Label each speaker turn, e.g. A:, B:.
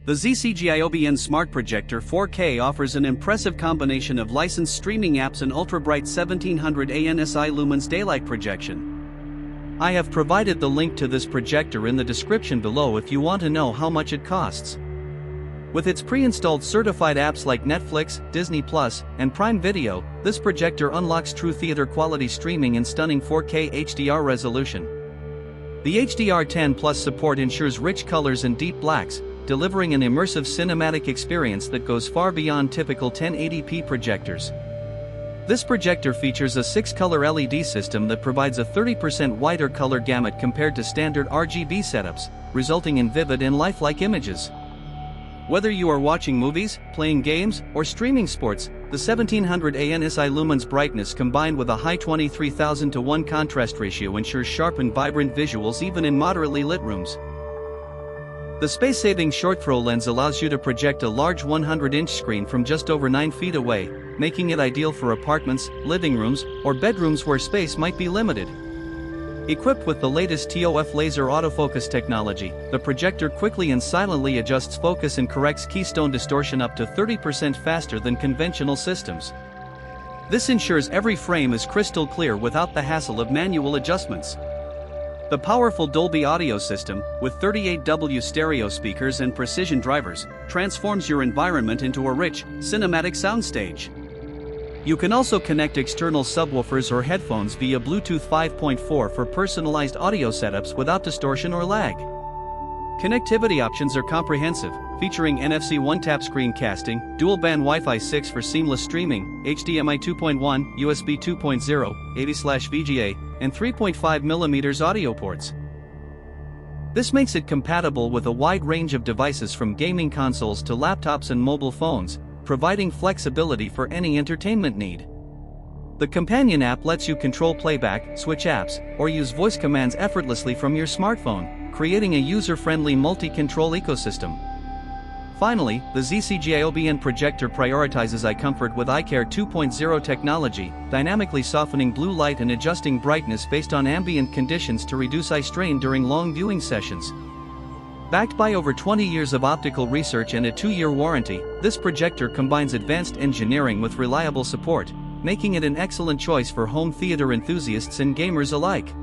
A: The ZCGIOBN Smart Projector 4K offers an impressive combination of licensed streaming apps and ultra-bright 1700 ANSI lumens daylight projection. I have provided the link to this projector in the description below if you want to know how much it costs. With its pre-installed certified apps like Netflix, Disney+, and Prime Video, this projector unlocks true theater-quality streaming in stunning 4K HDR resolution. The HDR10 Plus support ensures rich colors and deep blacks, delivering an immersive cinematic experience that goes far beyond typical 1080p projectors. This projector features a 6-color LED system that provides a 30% wider color gamut compared to standard RGB setups, resulting in vivid and lifelike images. Whether you are watching movies, playing games, or streaming sports, the 1700 ANSI lumens brightness combined with a high 23,000:1 contrast ratio ensures sharp and vibrant visuals even in moderately lit rooms. The space-saving short-throw lens allows you to project a large 100-inch screen from just over 9 feet away, making it ideal for apartments, living rooms, or bedrooms where space might be limited. Equipped with the latest TOF laser autofocus technology, the projector quickly and silently adjusts focus and corrects keystone distortion up to 30% faster than conventional systems. This ensures every frame is crystal clear without the hassle of manual adjustments. The powerful Dolby audio system, with 38W stereo speakers and precision drivers, transforms your environment into a rich, cinematic soundstage. You can also connect external subwoofers or headphones via Bluetooth 5.4 for personalized audio setups without distortion or lag. Connectivity options are comprehensive, featuring NFC one-tap screencasting, dual-band Wi-Fi 6 for seamless streaming, HDMI 2.1, USB 2.0, 80/VGA, and 3.5mm audio ports. This makes it compatible with a wide range of devices from gaming consoles to laptops and mobile phones, providing flexibility for any entertainment need. The companion app lets you control playback, switch apps, or use voice commands effortlessly from your smartphone, creating a user-friendly multi-control ecosystem. Finally, the ZCGIOBN projector prioritizes eye comfort with EyeCare 2.0 technology, dynamically softening blue light and adjusting brightness based on ambient conditions to reduce eye strain during long viewing sessions. Backed by over 20 years of optical research and a 2-year warranty, this projector combines advanced engineering with reliable support, making it an excellent choice for home theater enthusiasts and gamers alike.